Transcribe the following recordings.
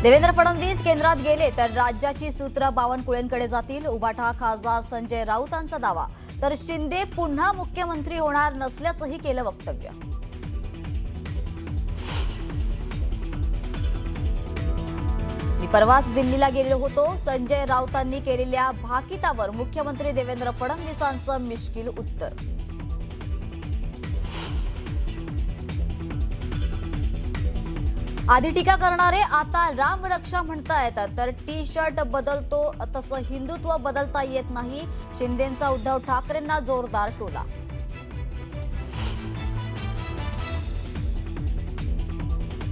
देवेंद्र फडणवीस केंद्रात गेले तर राज्याची सूत्र बावनकुळेंकडे जातील. उभाटा खासदार संजय राऊतांचा दावा. तर शिंदे पुन्हा मुख्यमंत्री होणार नसल्याचंही केलं वक्तव्य. मी परवाच दिल्लीला गेलो होतो. संजय राऊतांनी केलेल्या भाकितावर मुख्यमंत्री देवेंद्र फडणवीसांचं मिश्किल उत्तर. आधी टीका करणारे आता रामरक्षा म्हणतायत. तर टी शर्ट बदलतो तसं हिंदुत्व बदलता येत नाही. शिंदेंचा उद्धव ठाकरेंना जोरदार टोला.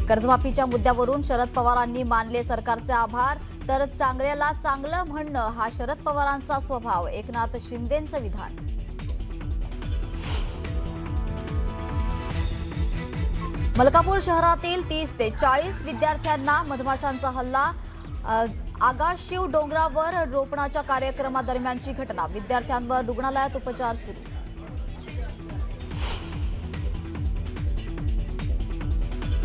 कर्जमाफीच्या मुद्द्यावरून शरद पवारांनी मानले सरकारचे आभार. तर चांगल्याला चांगलं म्हणणं हा शरद पवारांचा स्वभाव. एकनाथ शिंदेंचं विधान. मलकापूर शहरातील 30 ते 40 विद्यार्थ्यांना मधमाशांचा हल्ला. आगाशिव डोंगरावर रोपणाच्या कार्यक्रमादरम्यानची घटना. विद्यार्थ्यांवर रुग्णालयात उपचार सुरू.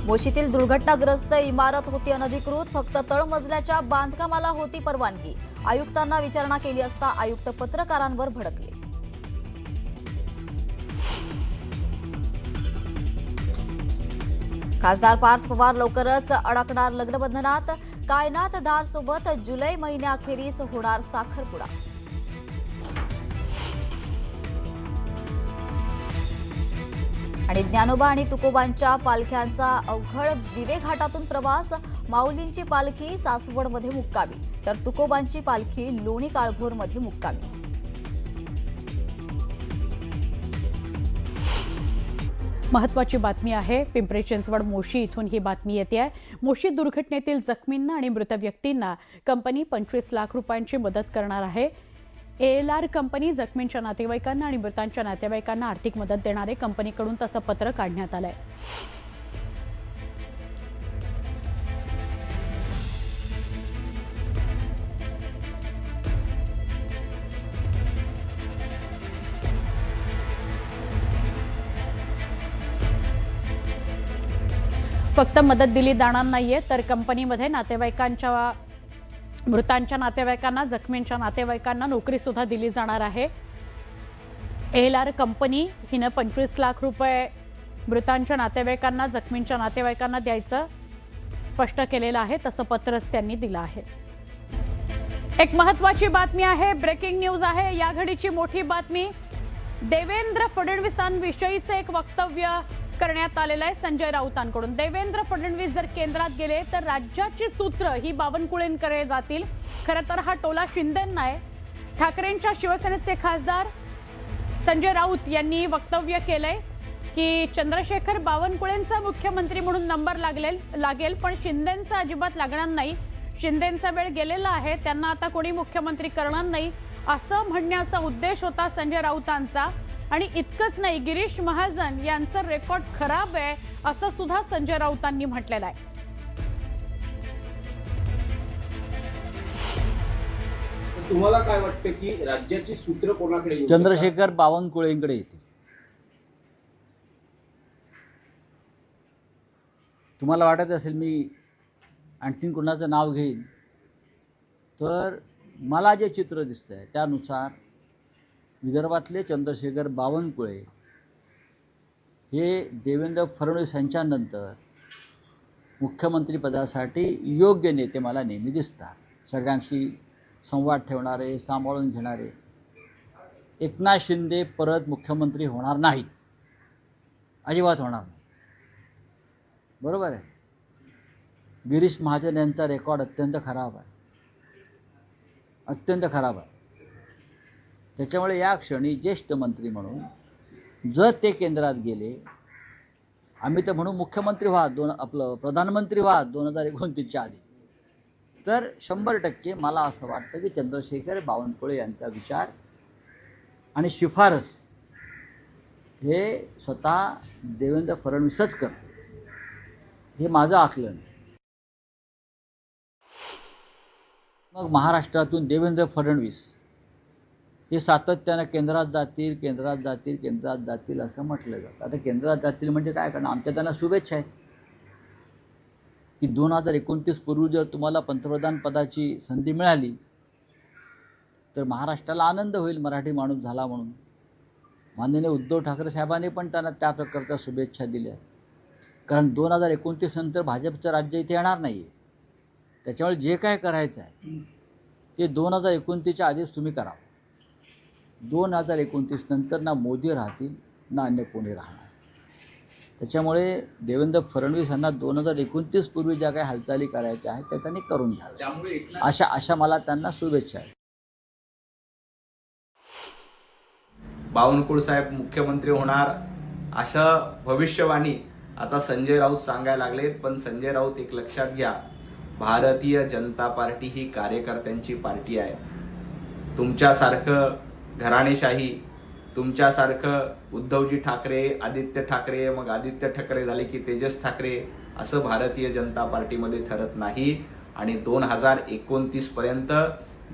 मोशीतील दुर्घटनाग्रस्त इमारत होती अनधिकृत. फक्त तळमजल्याच्या बांधकामाला होती परवानगी. आयुक्तांना विचारणा केली असता आयुक्त पत्रकारांवर भडकले. खासदार पार्थ पवार लवकरच अडकणार लग्नबंधनात. कायनात धार सोबत जुलै महिन्याअखेरीस होणार साखरपुडा. आणि ज्ञानोबा आणि तुकोबांच्या पालख्यांचा अवघड दिवे घाटातून प्रवास. माऊलींची पालखी सासवडमध्ये मुक्कामी. तर तुकोबांची पालखी लोणी काळभोरमध्ये मुक्कामी. महत्त्वाची बातमी आहे. पिंपरी चिंचवड मोशी इथून ही बातमी येते आहे. मोशी दुर्घटनेतील जखमींना आणि मृत व्यक्तींना कंपनी 25 लाख रुपयांची मदत करणार आहे. ALR कंपनी जखमींच्या नातेवाईकांना आणि मृतांच्या नातेवाईकांना आर्थिक मदत देणारे कंपनीकडून तसं पत्र काढण्यात आलंय. फक्त मदत दिली जाणार नाहीये तर कंपनीमध्ये नातेवाईकांच्या मृतांच्या नातेवाईकांना जखमींच्या नातेवाईकांना नोकरी सुद्धा दिली जाणार आहे. ALR कंपनी हिनं 25 लाख रुपये मृतांच्या नातेवाईकांना जखमींच्या नातेवाईकांना द्यायचं स्पष्ट केलेलं आहे. तसं पत्रच त्यांनी दिलं आहे. एक महत्त्वाची बातमी आहे. ब्रेकिंग न्यूज आहे. या घडीची मोठी बातमी. देवेंद्र फडणवीसांविषयीचे एक वक्तव्य करण्यात आलेलं आहे संजय राऊतांकडून. देवेंद्र फडणवीस जर केंद्रात गेले तर राज्याची सूत्र ही बावनकुळेंकडे जातील. खरं तर हा टोला शिंदेंना आहे. ठाकरेंच्या शिवसेनेचे खासदार संजय राऊत यांनी वक्तव्य केलंय की चंद्रशेखर बावनकुळेंचा मुख्यमंत्री म्हणून नंबर लागेल पण शिंदेंचा अजिबात लागणार नाही. शिंदेंचा वेळ गेलेला आहे. त्यांना आता कोणी मुख्यमंत्री करणार नाही असं म्हणण्याचा उद्देश होता संजय राऊतांचा. आणि इतकंच नाही, गिरीश महाजन यांचं रेकॉर्ड खराब आहे असं सुद्धा संजय राऊतांनी म्हटलेलं आहे. तुम्हाला काय वाटतं की राज्याची सूत्र कोणाकडे येऊ चंद्रशेखर बावनकुळेंकडे येतील. तुम्हाला वाटत असेल मी आणखीन कोणाचं नाव घेईन तर मला जे चित्र दिसतंय त्यानुसार विदर्भातले चंद्रशेखर बावनकुळे हे देवेंद्र फडणवीस यांच्यानंतर मुख्यमंत्रीपदासाठी योग्य नेते मला नेहमी दिसतात. सगळ्यांशी संवाद ठेवणारे, सांभाळून घेणारे. एकनाथ शिंदे परत मुख्यमंत्री होणार नाहीत, अजिबात होणार नाही. बरोबर आहे. गिरीश महाजन यांचा रेकॉर्ड अत्यंत खराब आहे, अत्यंत खराब आहे. त्याच्यामुळे या क्षणी ज्येष्ठ मंत्री म्हणून जर ते केंद्रात गेले, आम्ही तर म्हणू मुख्यमंत्री व्हा, प्रधानमंत्री व्हा 2029च्या आधी, तर 100% मला असं वाटतं की चंद्रशेखर बावनकुळे यांचा विचार आणि शिफारस हे स्वतः देवेंद्र फडणवीसच करतो. हे माझं आकलन. मग महाराष्ट्रातून देवेंद्र फडणवीस हे सातत्यानं केंद्रात जातील असं म्हटलं जातं. आता केंद्रात जातील म्हणजे काय करणार? आमच्या त्यांना शुभेच्छा आहेत की 2029 पूर्वी जर तुम्हाला पंतप्रधान पदाची संधी मिळाली तर महाराष्ट्राला आनंद होईल मराठी माणूस झाला म्हणून. माननीय उद्धव ठाकरे साहेबांनी पण त्यांना त्या प्रकारच्या शुभेच्छा दिल्या. कारण 2029 नंतर भाजपचं राज्य इथे येणार नाही आहे. त्याच्यामुळे जे काय करायचं आहे ते 2029च्या आधीच तुम्ही करा. 2029 नंतर ना मोदी राहतील ना अन्य कोणी राहणार. त्याच्यामुळे देवेंद्र फडणवीस यांना 2029 पूर्वी ज्या काही हालचाली करायच्या आहेत त्या त्यांनी करून घ्याव्या. अशा मला त्यांना शुभेच्छा आहेत. बावनकुळे साहेब मुख्यमंत्री होणार अशा भविष्यवाणी आता संजय राऊत सांगायला लागलेत. पण संजय राऊत एक लक्षात घ्या, भारतीय जनता पार्टी ही कार्यकर्त्यांची पार्टी आहे. तुमच्यासारखं घराणेशाही, तुमच्यासारखं उद्धवजी ठाकरे, आदित्य ठाकरे, मग आदित्य ठाकरे झाले की तेजस ठाकरे, असं भारतीय जनता पार्टीमध्ये ठरत नाही. आणि 2029 पर्यंत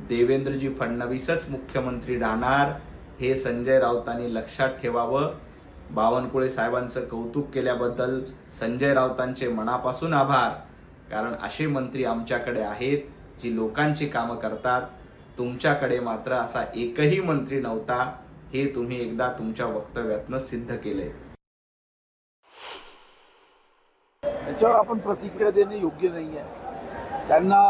देवेंद्रजी फडणवीसच मुख्यमंत्री राहणार हे संजय राऊतांनी लक्षात ठेवावं. बावनकुळे साहेबांचं कौतुक केल्याबद्दल संजय राऊतांचे मनापासून आभार. कारण असे मंत्री आमच्याकडे आहेत जी लोकांची कामं करतात. तुमच्याकडे मात्र असा एकही मंत्री नव्हता, हे तुम्ही एकदा तुमच्या वक्तव्यातनं सिद्ध केलंय. याच्यावर आपण प्रतिक्रिया देणे योग्य नाही आहे. त्यांना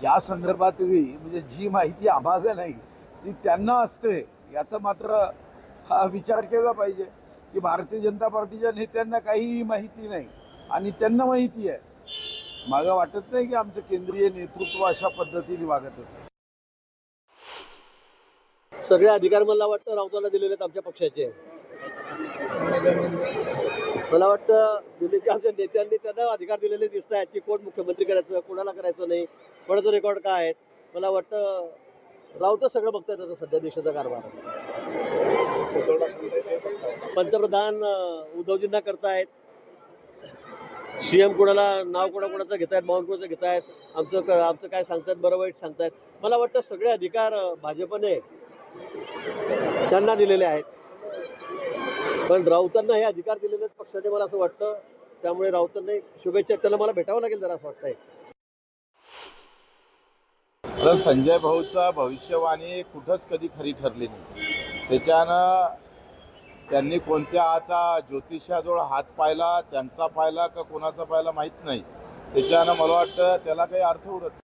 या संदर्भातही म्हणजे जी माहिती आम्हाला नाही ती त्यांना असते याचा मात्र विचार केला पाहिजे की भारतीय जनता पार्टीच्या नेत्यांना काहीही माहिती नाही आणि त्यांना माहिती आहे. मला वाटत नाही की आमचं केंद्रीय नेतृत्व अशा पद्धतीने वागत असेल. सगळे अधिकार मला वाटतं राऊतांना दिलेले आहेत आमच्या पक्षाचे. मला वाटतं दिल्लीच्या आमच्या नेत्यांनी त्यांना अधिकार दिलेले दिसत आहेत की कोण मुख्यमंत्री करायचं, कोणाला करायचं नाही, कोणाचं रेकॉर्ड काय आहेत. मला वाटतं राऊतच सगळं बघतायत आता सध्या देशाचा कारभार. पंतप्रधान उद्धवजींना करतायत, CM कोणाला नाव कोणाचं घेतायत, बावनकुळेचं घेतायत, आमचं काय सांगतायत, बरं वाईट सांगतायत. मला वाटतं सगळे अधिकार भाजपने त्यांना दिलेले आहेत. पण राऊतांना हे अधिकार दिलेले आहेत पक्षाने, मला असं वाटतं. त्यामुळे राऊतांना शुभेच्छा. त्यांना मला भेटावं लागेल जरा असं वाटतंय. तर संजय भाऊचा भविष्यवाणी कुठंच कधी खरी ठरली नाही. त्याच्यानं त्यांनी कोणत्या आता ज्योतिषाजवळ हात पाहिला, त्यांचा पाहिला का कोणाचा पाहिला माहीत नाही. त्याच्यानं मला वाटतं त्याला काही अर्थ उरत नाही.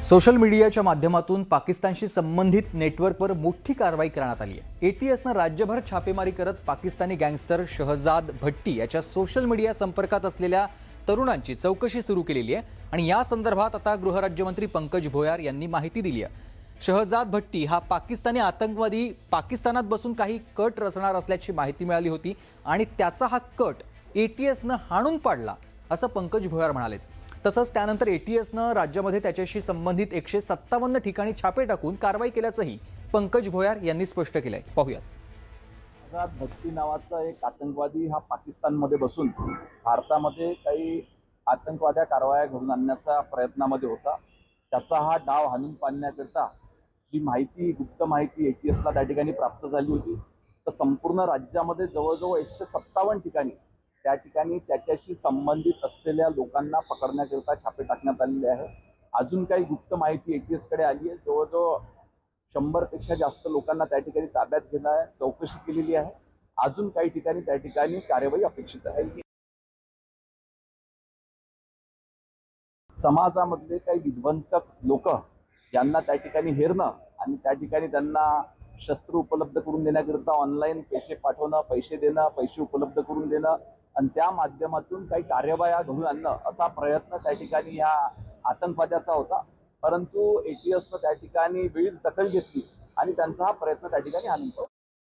सोशल मीडियाच्या माध्यमातून पाकिस्तानशी संबंधित नेटवर्कवर मोठी कारवाई करण्यात आली आहे. ATSनं राज्यभर छापेमारी करत पाकिस्तानी गँगस्टर शहजाद भट्टी याच्या सोशल मीडिया संपर्कात असलेल्या तरुणांची चौकशी सुरू केलेली आहे. आणि या संदर्भात आता गृहराज्यमंत्री पंकज भोयार यांनी माहिती दिली आहे. शहजाद भट्टी हा पाकिस्तानी आतंकवादी पाकिस्तानात बसून काही कट रचणार असल्याची माहिती मिळाली होती आणि त्याचा हा कट ATSनं हाणून पाडला असं पंकज भोयार म्हणाले. तसंच त्यानंतर ATSनं राज्यामध्ये त्याच्याशी संबंधित 157 ठिकाणी छापे टाकून कारवाई केल्याचंही पंकज भोयार यांनी स्पष्ट केलंय. पाहूयात. शहजाद भट्टी नावाचा एक आतंकवादी हा पाकिस्तानमध्ये बसून भारतामध्ये काही आतंकवाद्या कारवाया घडून आणण्याचा प्रयत्नामध्ये होता. त्याचा हा डाव हाणून पाडण्याकरता जी माहिती, गुप्त माहिती ATSला त्या ठिकाणी प्राप्त झाली होती, तर संपूर्ण राज्यामध्ये जवळजवळ 157 ठिकाणी त्या ठिकाणी त्याच्याशी संबंधित असलेल्या लोकांना पकडण्याकरता छापे टाकण्यात आलेले आहे. अजून काही गुप्त माहिती ATSकडे आली आहे. जवळजवळ 100पेक्षा जास्त लोकांना त्या ठिकाणी ताब्यात घेणं आहे, चौकशी केलेली आहे. अजून काही ठिकाणी त्या ठिकाणी कार्यवाही अपेक्षित आहे. समाजामधले काही विध्वंसक लोक यांना त्या ठिकाणी हेरणं आणि त्या ठिकाणी त्यांना शस्त्र उपलब्ध करून देण्याकरिता ऑनलाईन पैसे पाठवणं, पैसे देणं, पैसे उपलब्ध करून देणं आणि त्या माध्यमातून काही कार्यवाया घडून आणणं असा प्रयत्न त्या ठिकाणी या आतंकवाद्याचा होता. परंतु ATSनं त्या ठिकाणी वेळीच दखल घेतली आणि त्यांचा हा प्रयत्न त्या ठिकाणी हाणून पाडला.